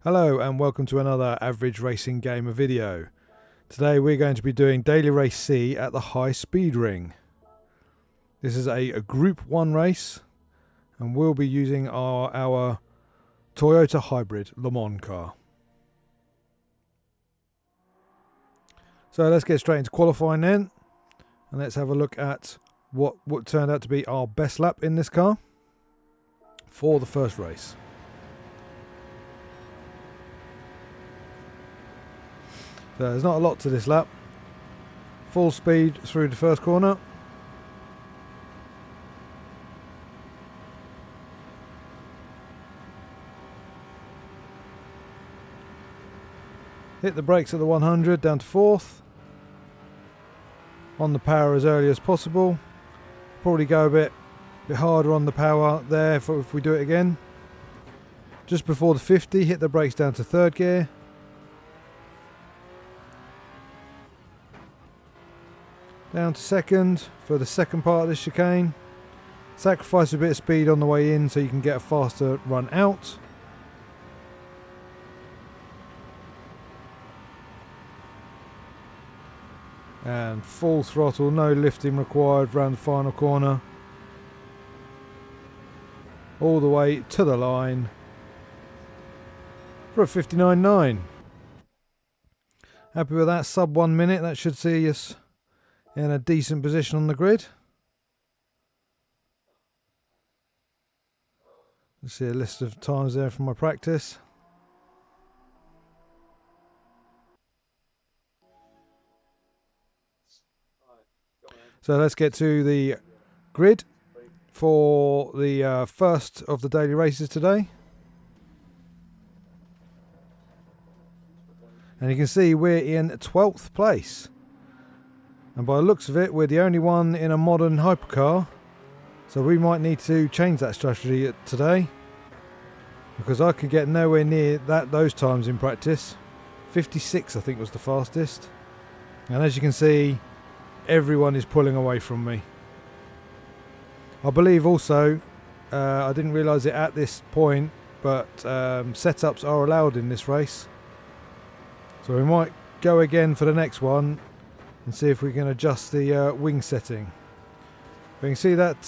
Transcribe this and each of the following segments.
Hello and welcome to another Average Racing Gamer video. Today we're going to be doing Daily Race C at the High Speed Ring. This is a Group 1 race and we'll be using our Toyota Hybrid Le Mans car. So let's get straight into qualifying then, and let's have a look at what turned out to be our best lap in this car for the first race. So there's not a lot to this lap. Full speed through the first corner. Hit the brakes at the 100 down to 4th. On the power as early as possible. Probably go a bit harder on the power there if we do it again. Just before the 50, hit the brakes down to 3rd gear. Down to 2nd for the second part of this chicane. Sacrifice a bit of speed on the way in so you can get a faster run out. And full throttle, no lifting required around the final corner. All the way to the line for a 59.9. Happy with that, sub 1 minute. That should see us in a decent position on the grid. Let's see a list of times there from my practice. So let's get to the grid for the first of the daily races today. And you can see we're in 12th place. And by the looks of it, we're the only one in a modern hypercar. So we might need to change that strategy today, because I could get nowhere near those times in practice. 56 I think was the fastest. And as you can see, everyone is pulling away from me. I believe also, I didn't realise it at this point, but setups are allowed in this race. So we might go again for the next one and see if we can adjust the wing setting. We can see that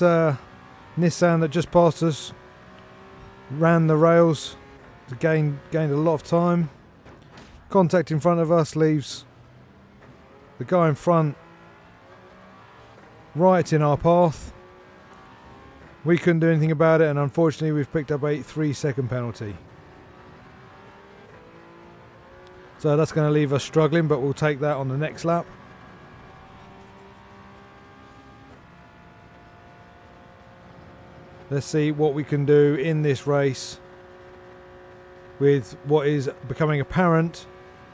Nissan that just passed us ran the rails, gained a lot of time. Contact in front of us leaves the guy in front right in our path. We couldn't do anything about it, and unfortunately we've picked up a 3-second penalty. So that's going to leave us struggling, but we'll take that on the next lap. Let's see what we can do in this race with what is becoming apparent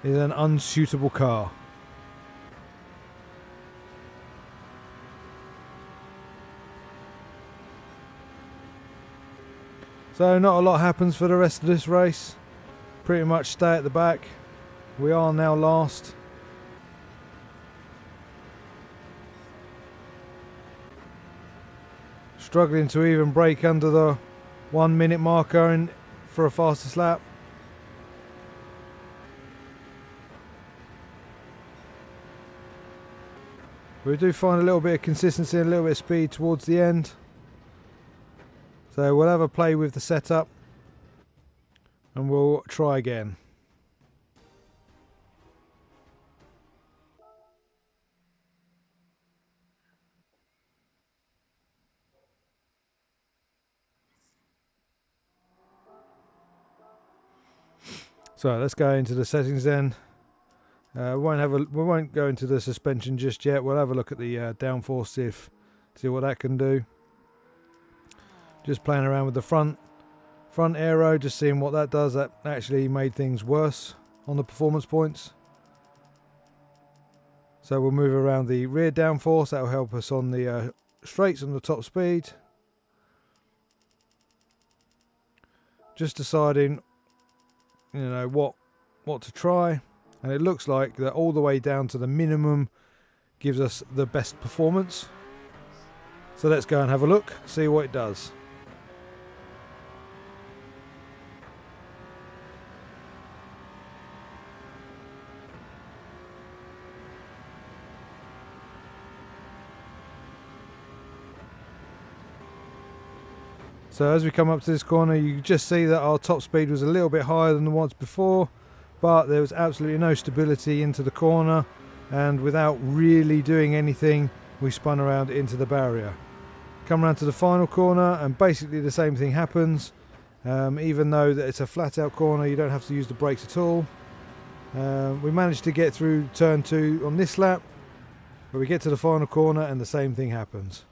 is an unsuitable car. So not a lot happens for the rest of this race. Pretty much stay at the back. We are now last. Struggling to even break under the 1 minute marker for a fastest lap. We do find a little bit of consistency and a little bit of speed towards the end. So we'll have a play with the setup and we'll try again. So let's go into the settings then. We won't go into the suspension just yet. We'll have a look at the downforce, see what that can do. Just playing around with the front aero, just seeing what that does. That actually made things worse on the performance points. So we'll move around the rear downforce. That will help us on the straights on the top speed. Just deciding, what to try, and it looks like that all the way down to the minimum gives us the best performance. So let's go and have a look, see what it does. So as we come up to this corner, you can just see that our top speed was a little bit higher than the ones before, but there was absolutely no stability into the corner, and without really doing anything, we spun around into the barrier. Come around to the final corner and basically the same thing happens. Even though that it's a flat out corner, you don't have to use the brakes at all. We managed to get through turn 2 on this lap, but we get to the final corner and the same thing happens.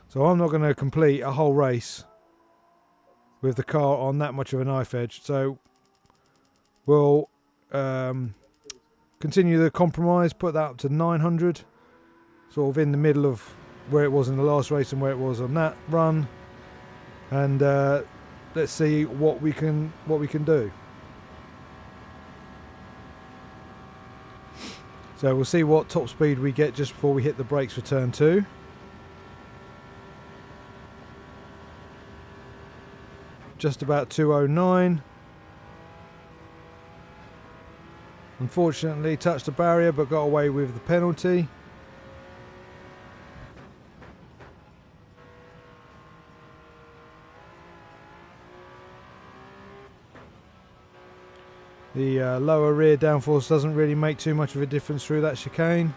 So I'm not going to complete a whole race with the car on that much of a knife edge. So we'll continue the compromise, put that up to 900, sort of in the middle of where it was in the last race and where it was on that run, and let's see what we can do. So we'll see what top speed we get just before we hit the brakes for turn 2. Just about 209. Unfortunately touched the barrier but got away with the penalty. The lower rear downforce doesn't really make too much of a difference through that chicane.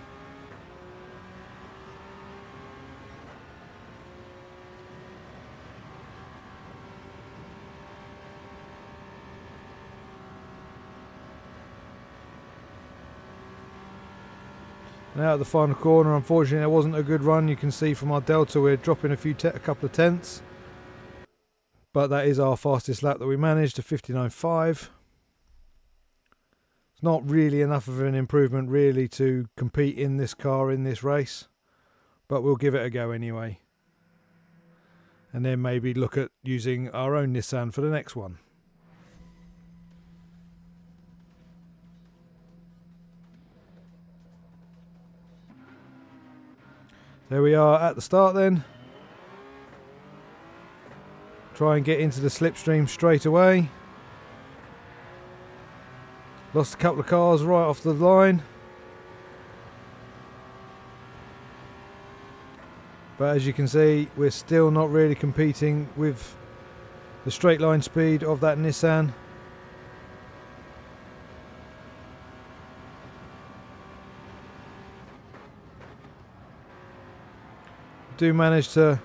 Now at the final corner, unfortunately it wasn't a good run. You can see from our delta we're dropping a couple of tenths, but that is our fastest lap that we managed, to 59.5. It's not really enough of an improvement really to compete in this car in this race, but we'll give it a go anyway, and then maybe look at using our own Nissan for the next one. There we are at the start then. Try and get into the slipstream straight away. Lost a couple of cars right off the line. But as you can see, we're still not really competing with the straight line speed of that Nissan. Do manage to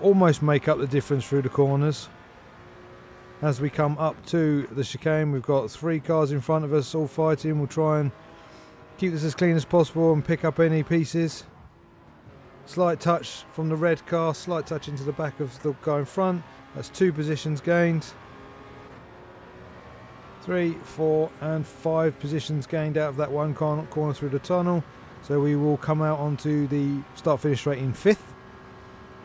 almost make up the difference through the corners. As we come up to the chicane, we've got 3 cars in front of us all fighting. We'll try and keep this as clean as possible and pick up any pieces. Slight touch from the red car, slight touch into the back of the guy in front. That's 2 positions gained. 3, 4 and 5 positions gained out of that one corner through the tunnel. So we will come out onto the start finish straight in 5th,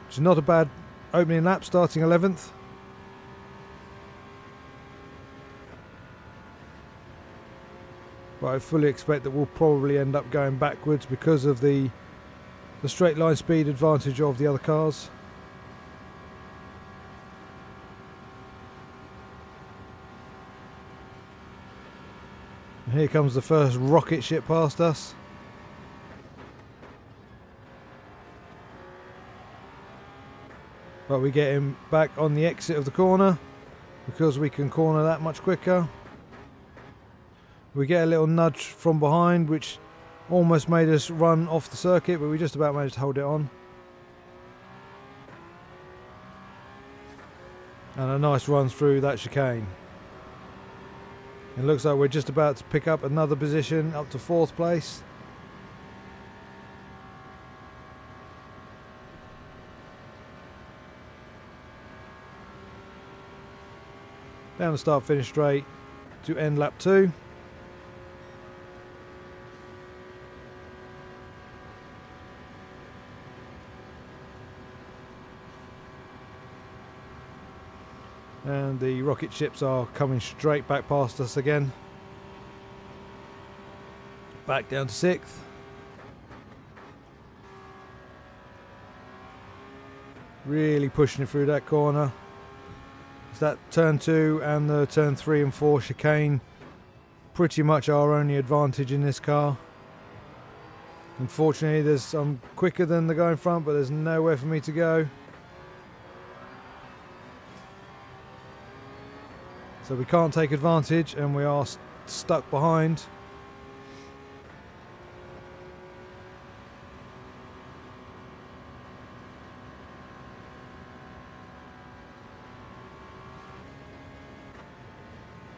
which is not a bad opening lap, starting 11th. But I fully expect that we'll probably end up going backwards because of the straight line speed advantage of the other cars. And here comes the first rocket ship past us. But we get him back on the exit of the corner because we can corner that much quicker. We get a little nudge from behind which almost made us run off the circuit, but we just about managed to hold it on. And a nice run through that chicane. It looks like we're just about to pick up another position up to 4th place. Down the start finish straight to end lap 2. And the rocket ships are coming straight back past us again. Back down to 6th. Really pushing it through that corner. It's that turn 2 and the turn 3 and 4 chicane pretty much our only advantage in this car. Unfortunately, I'm quicker than the guy in front, but there's nowhere for me to go. So we can't take advantage, and we are stuck behind.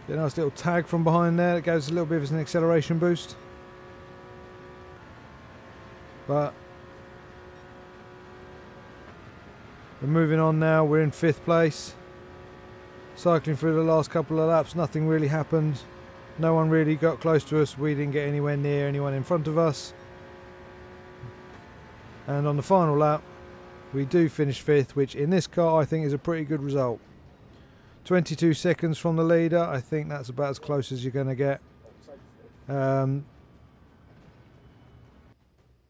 Get a nice little tag from behind there that gives a little bit of an acceleration boost. But we're moving on now. We're in 5th place. Cycling through the last couple of laps, nothing really happened. No one really got close to us. We didn't get anywhere near anyone in front of us. And on the final lap, we do finish 5th, which in this car I think is a pretty good result. 22 seconds from the leader. I think that's about as close as you're going to get.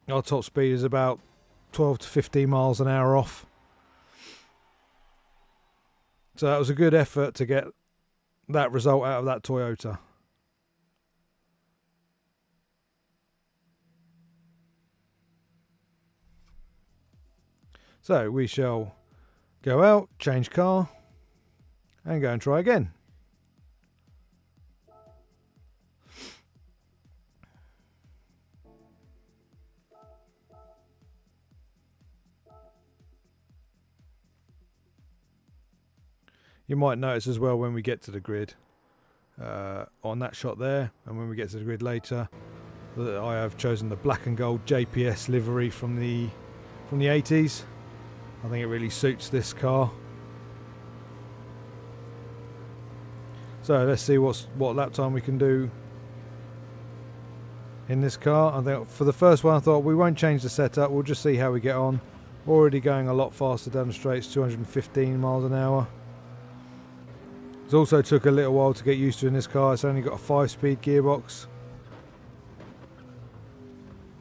Our top speed is about 12 to 15 miles an hour off. So that was a good effort to get that result out of that Toyota. So we shall go out, change car, and go and try again. You might notice as well when we get to the grid, on that shot there, and when we get to the grid later, that I have chosen the black and gold JPS livery from the 80s. I think it really suits this car. So let's see what lap time we can do in this car. I think for the first one I thought we won't change the setup, we'll just see how we get on. Already going a lot faster down the straights, 215 miles an hour. It also took a little while to get used to in this car. It's only got a 5-speed gearbox.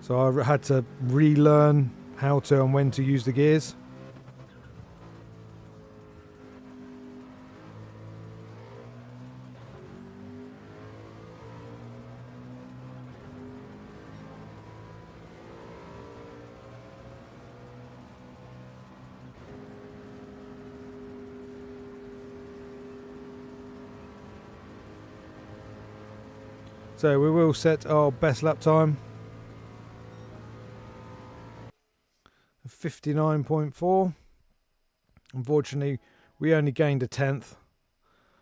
So I had to relearn how to and when to use the gears. So we will set our best lap time. 59.4. Unfortunately, we only gained a 10th.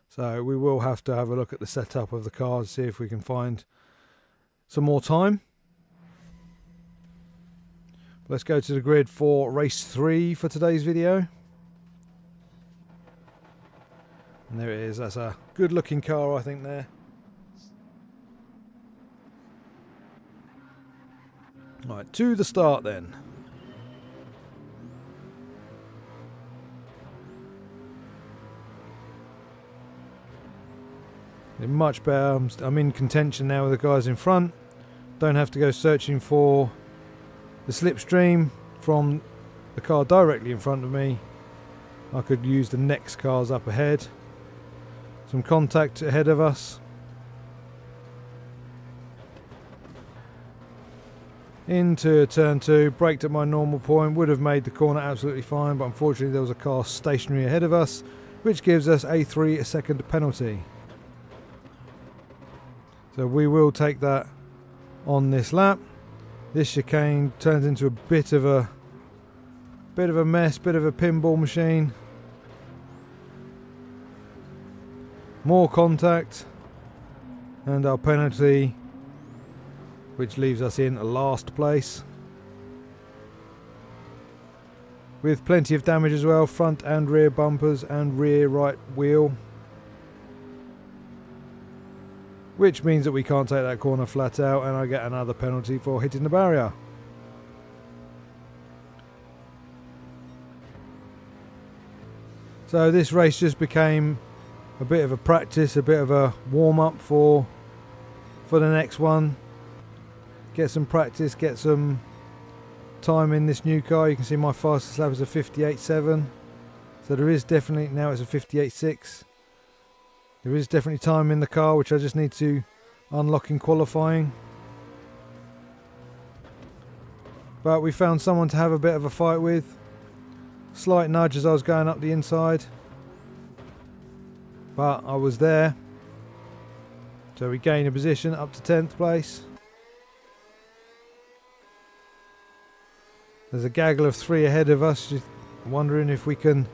So we will have to have a look at the setup of the car to see if we can find some more time. Let's go to the grid for race 3 for today's video. And there it is. That's a good looking car, I think, there. Right, to the start then. They're much better. I'm in contention now with the guys in front. Don't have to go searching for the slipstream from the car directly in front of me. I could use the next cars up ahead. Some contact ahead of us. Into turn 2, braked at my normal point, would have made the corner absolutely fine, but unfortunately there was a car stationary ahead of us, which gives us a 3-second penalty. So we will take that on this lap. This chicane turns into a bit of a mess, bit of a pinball machine. More contact, and our penalty, which leaves us in last place. With plenty of damage as well, front and rear bumpers and rear right wheel. Which means that we can't take that corner flat out, and I get another penalty for hitting the barrier. So this race just became a bit of a practice, a bit of a warm-up for the next one. Get some practice, get some time in this new car. You can see my fastest lap is a 58.7. So there is definitely, now it's a 58.6. There is definitely time in the car, which I just need to unlock in qualifying. But we found someone to have a bit of a fight with. Slight nudge as I was going up the inside. But I was there. So we gain a position up to 10th place. There's a gaggle of 3 ahead of us. Just wondering if we can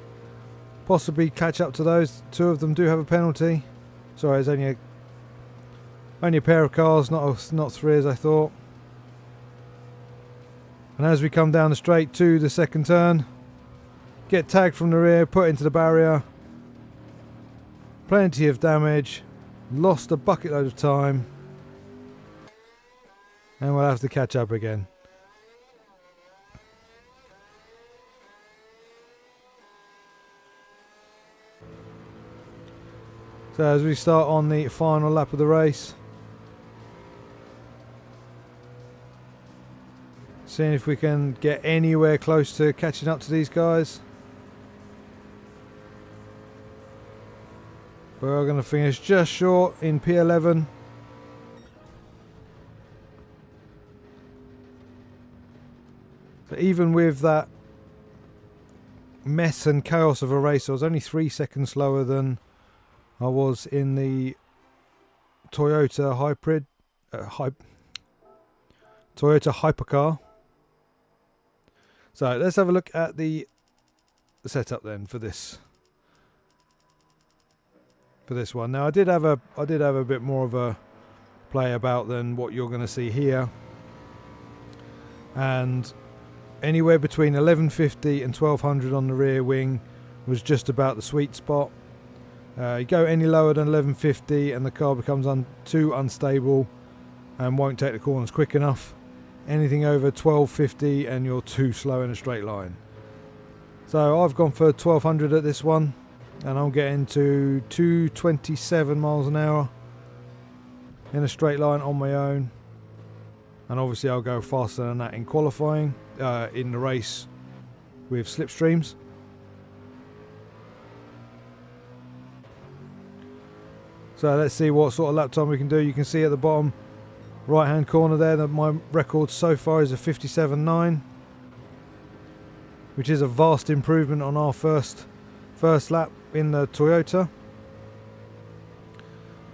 possibly catch up to those. 2 of them do have a penalty. Sorry, it's only a pair of cars, not 3 as I thought. And as we come down the straight to the second turn, get tagged from the rear, put into the barrier. Plenty of damage. Lost a bucket load of time. And we'll have to catch up again. So as we start on the final lap of the race, seeing if we can get anywhere close to catching up to these guys. We're going to finish just short in P11. So even with that mess and chaos of a race, I was only 3 seconds slower than I was in the Toyota Toyota Hypercar. So let's have a look at the setup then for this one. Now I did have a bit more of a play about than what you're going to see here, and anywhere between 1150 and 1200 on the rear wing was just about the sweet spot. You go any lower than 1150 and the car becomes too unstable and won't take the corners quick enough. Anything over 1250 and you're too slow in a straight line. So I've gone for 1200 at this one, and I'm getting to 227 miles an hour in a straight line on my own. And obviously I'll go faster than that in qualifying, in the race with slipstreams. So let's see what sort of lap time we can do. You can see at the bottom right hand corner there that my record so far is a 57.9, which is a vast improvement on our first lap in the Toyota.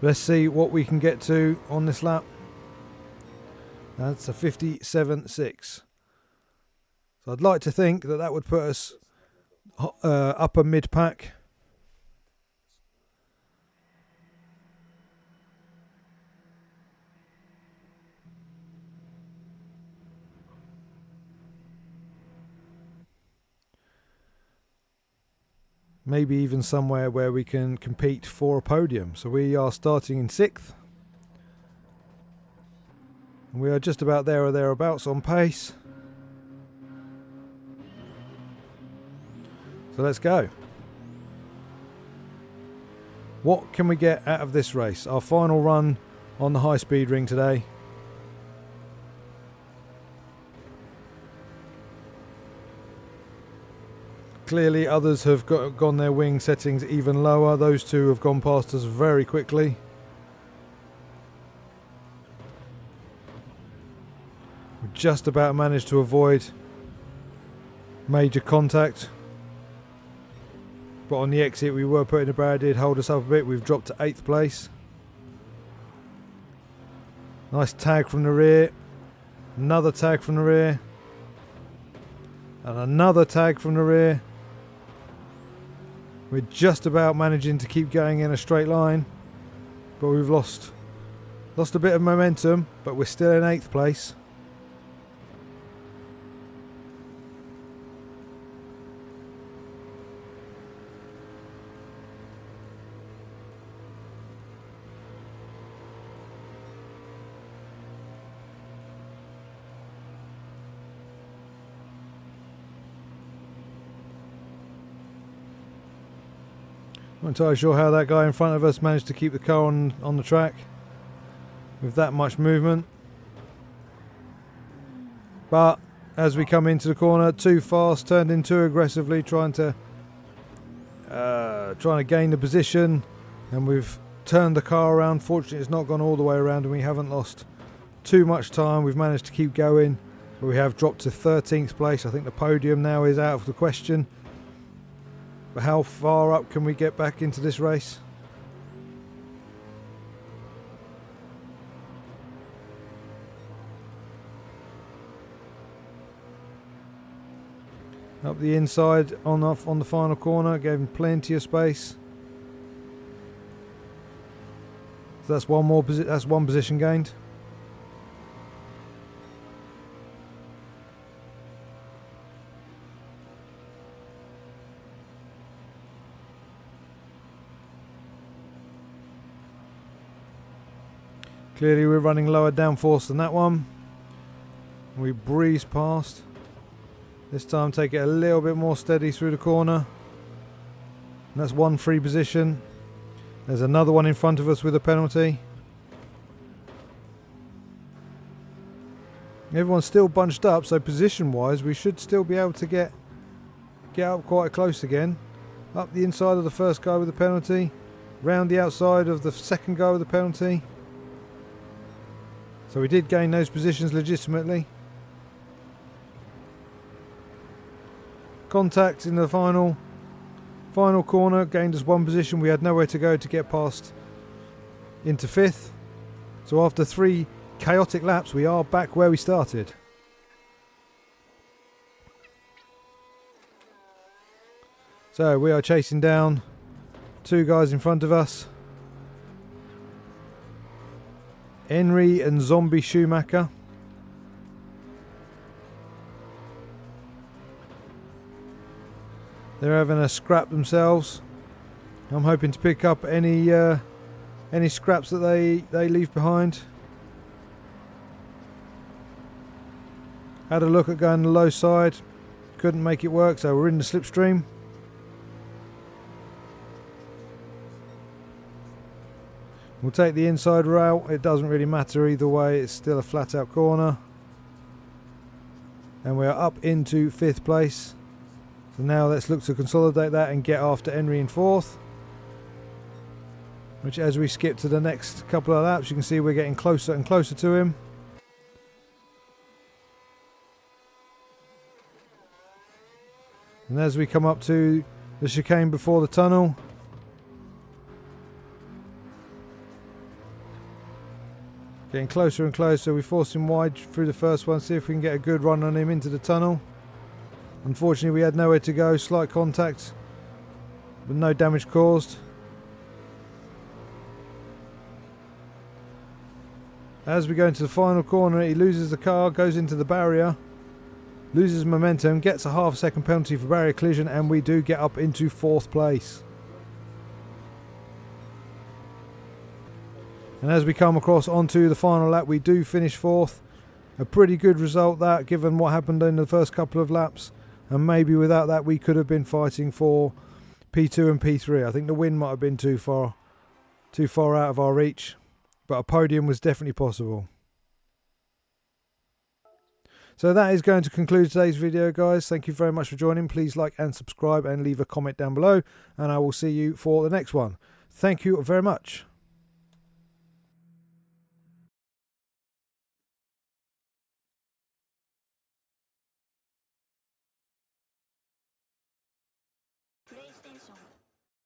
Let's see what we can get to on this lap. That's a 57.6. So I'd like to think that that would put us upper mid pack. Maybe even somewhere where we can compete for a podium. So we are starting in 6th. And we are just about there or thereabouts on pace. So let's go. What can we get out of this race? Our final run on the high speed ring today. Clearly others have gone their wing settings even lower. Those 2 have gone past us very quickly. We just about managed to avoid major contact. But on the exit we were putting a barrier, did hold us up a bit. We've dropped to 8th place. Nice tag from the rear. Another tag from the rear. And another tag from the rear. We're just about managing to keep going in a straight line, but we've lost a bit of momentum, but we're still in 8th place. Not entirely sure how that guy in front of us managed to keep the car on the track with that much movement. But as we come into the corner, too fast, turned in too aggressively, trying to gain the position, and we've turned the car around. Fortunately, it's not gone all the way around, and we haven't lost too much time. We've managed to keep going but we have dropped to 13th place. I think the podium now is out of the question. But how far up can we get back into this race? Up the inside on the final corner, gave him plenty of space. So that's one position gained. Clearly we're running lower downforce than that one. We breeze past. This time take it a little bit more steady through the corner. And that's one free position. There's another one in front of us with a penalty. Everyone's still bunched up, so position wise we should still be able to get up quite close again. Up the inside of the first guy with the penalty. Round the outside of the second guy with the penalty. So we did gain those positions legitimately. Contact in the final corner gained us one position. We had nowhere to go to get past into 5th. So after 3 chaotic laps we are back where we started. So we are chasing down 2 guys in front of us. Henry and Zombie Schumacher. They're having a scrap themselves. I'm hoping to pick up any scraps that they leave behind. Had a look at going the low side. Couldn't make it work, so we're in the slipstream. We'll take the inside route. It doesn't really matter either way. It's still a flat out corner. And we're up into 5th place. So now let's look to consolidate that and get after Henry in 4th. Which, as we skip to the next couple of laps, you can see we're getting closer and closer to him. And as we come up to the chicane before the tunnel, getting closer and closer, we force him wide through the first one, see if we can get a good run on him into the tunnel. Unfortunately we had nowhere to go, slight contact, but no damage caused. As we go into the final corner, he loses the car, goes into the barrier, loses momentum, gets a half-second penalty for barrier collision, and we do get up into 4th place. And as we come across onto the final lap, we do finish 4th. A pretty good result that, given what happened in the first couple of laps. And maybe without that we could have been fighting for P2 and P3. I think the win might have been too far out of our reach. But a podium was definitely possible. So that is going to conclude today's video, guys. Thank you very much for joining. Please like and subscribe and leave a comment down below. And I will see you for the next one. Thank you very much.